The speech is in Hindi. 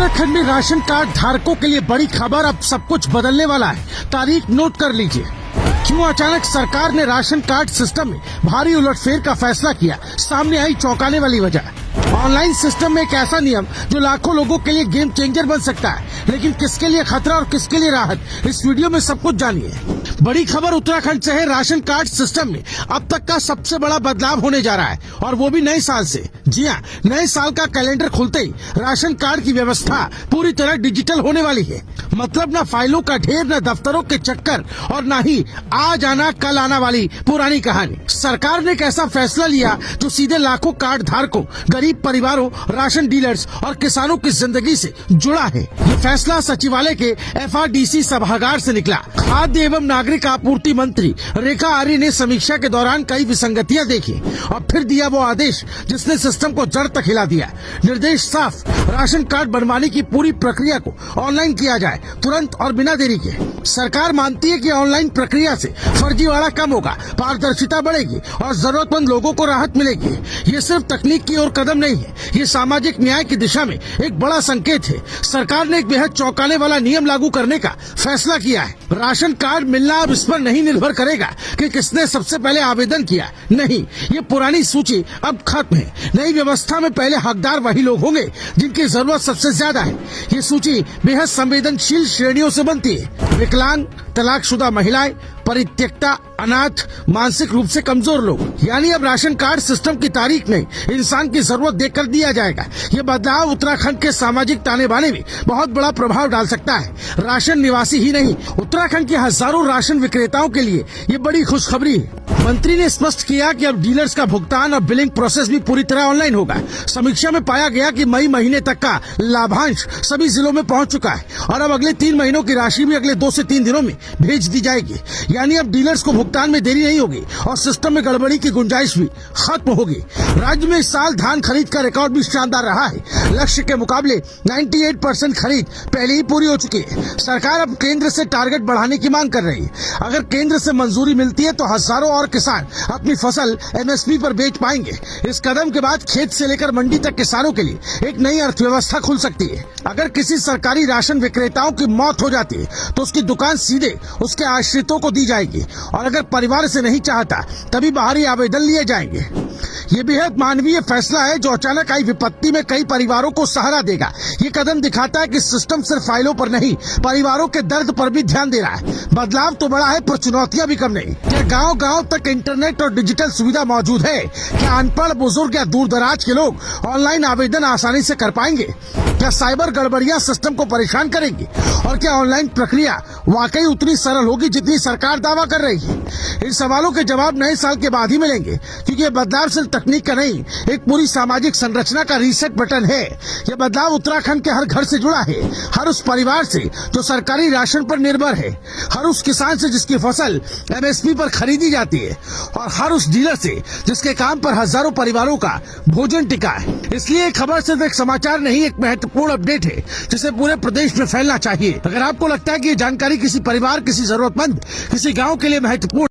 उत्तराखंड में राशन कार्ड धारकों के लिए बड़ी खबर, अब सब कुछ बदलने वाला है। तारीख नोट कर लीजिए। क्यों अचानक सरकार ने राशन कार्ड सिस्टम में भारी उलटफेर का फैसला किया, सामने आई चौंकाने वाली वजह। ऑनलाइन सिस्टम में एक ऐसा नियम जो लाखों लोगों के लिए गेम चेंजर बन सकता है, लेकिन किसके लिए खतरा और किसके लिए राहत, इस वीडियो में सब कुछ जानिए। बड़ी खबर उत्तराखंड से है। राशन कार्ड सिस्टम में अब तक का सबसे बड़ा बदलाव होने जा रहा है, और वो भी नए साल से। जी हाँ, नए साल का कैलेंडर खुलते ही राशन कार्ड की व्यवस्था पूरी तरह डिजिटल होने वाली है। मतलब न फाइलों का ढेर, न दफ्तरों के चक्कर, और न ही आज आना कल आना वाली पुरानी कहानी। सरकार ने एक ऐसा फैसला लिया जो सीधे लाखों कार्ड धारकों, गरीब परिवारों, राशन डीलर्स और किसानों की जिंदगी से जुड़ा है। ये फैसला सचिवालय के FRDC सभागार से निकला। खाद्य एवं नागरिक आपूर्ति मंत्री रेखा आर्य ने समीक्षा के दौरान कई विसंगतियां देखी और फिर दिया वो आदेश जिसने सिस्टम को जड़ तक हिला दिया। निर्देश साफ, राशन कार्ड बनवाने की पूरी प्रक्रिया को ऑनलाइन किया जाए, तुरंत और बिना देरी के। सरकार मानती है कि ऑनलाइन प्रक्रिया से फर्जीवाड़ा कम होगा, पारदर्शिता बढ़ेगी और जरूरतमंद लोगों को राहत मिलेगी। ये सिर्फ तकनीक की ओर कदम नहीं है, ये सामाजिक न्याय की दिशा में एक बड़ा संकेत है। सरकार ने एक बेहद चौंकाने वाला नियम लागू करने का फैसला किया है। राशन कार्ड मिलना अब इस पर नहीं निर्भर करेगा कि किसने सबसे पहले आवेदन किया। नहीं, ये पुरानी सूची अब खत्म है। नई व्यवस्था में पहले हकदार वही लोग होंगे जिनकी जरूरत सबसे ज्यादा है। ये सूची बेहद संवेदनशील श्रेणियों से बनती है। विकलांग, तलाकशुदा महिलाएं, परित्यक्ता, अनाथ, मानसिक रूप से कमजोर लोग। यानी अब राशन कार्ड सिस्टम की तारीख नहीं, इंसान की जरूरत देखकर दिया जाएगा। ये बदलाव उत्तराखंड के सामाजिक ताने बाने में बहुत बड़ा प्रभाव डाल सकता है। राशन निवासी ही नहीं, उत्तराखंड के हजारों राशन विक्रेताओं के लिए ये बड़ी खुशखबरी है। मंत्री ने स्पष्ट किया कि अब डीलर्स का भुगतान और बिलिंग प्रोसेस भी पूरी तरह ऑनलाइन होगा। समीक्षा में पाया गया कि मई महीने तक का लाभांश सभी जिलों में पहुंच चुका है और अब अगले 3 महीनों की राशि भी अगले 2 से 3 दिनों में भेज दी जाएगी। यानी अब डीलर्स को भुगतान में देरी नहीं होगी और सिस्टम में गड़बड़ी की गुंजाइश भी खत्म होगी। राज्य में इस साल धान खरीद का रिकॉर्ड भी शानदार रहा है। लक्ष्य के मुकाबले 98% खरीद पहले ही पूरी हो चुकी है। सरकार अब केंद्र से टारगेट बढ़ाने की मांग कर रही है। अगर केंद्र से मंजूरी मिलती है तो हजारों और किसान अपनी फसल MSP पर बेच पाएंगे। इस कदम के बाद खेत से लेकर मंडी तक किसानों के लिए एक नई अर्थव्यवस्था खुल सकती है। अगर किसी सरकारी राशन विक्रेताओं की मौत हो जाती है तो उसकी दुकान सीधे उसके आश्रितों को दी जाएगी, और अगर परिवार से नहीं चाहता तभी बाहरी आवेदन लिए जाएंगे। ये बेहद मानवीय फैसला है जो अचानक आई विपत्ति में कई परिवारों को सहारा देगा। ये कदम दिखाता है कि सिस्टम सिर्फ फाइलों पर नहीं, परिवारों के दर्द पर भी ध्यान दे रहा है। बदलाव तो बड़ा है पर चुनौतियां भी कम नहीं। क्या गांव-गांव तक इंटरनेट और डिजिटल सुविधा मौजूद है? क्या अनपढ़, बुजुर्ग या दूर दराज के लोग ऑनलाइन आवेदन आसानी से कर पाएंगे? क्या साइबर गड़बड़ियां सिस्टम को परेशान करेंगी? और क्या ऑनलाइन प्रक्रिया वाकई उतनी सरल होगी जितनी सरकार दावा कर रही है? इन सवालों के जवाब नए साल के बाद ही मिलेंगे, क्योंकि ये बदलाव सिर्फ तकनीक का नहीं, एक पूरी सामाजिक संरचना का रीसेट बटन है। ये बदलाव उत्तराखंड के हर घर से जुड़ा है, हर उस परिवार से जो सरकारी राशन पर निर्भर है, हर उस किसान से जिसकी फसल MSP पर खरीदी जाती है, और हर उस डीलर से जिसके काम पर हजारों परिवारों का भोजन टिका है। इसलिए खबर सिर्फ एक समाचार नहीं, एक महत्वपूर्ण अपडेट है जिसे पूरे प्रदेश में फैलना चाहिए। अगर आपको लगता है कि ये जानकारी किसी परिवार, किसी जरूरतमंद, किसी गाँव के लिए महत्वपूर्ण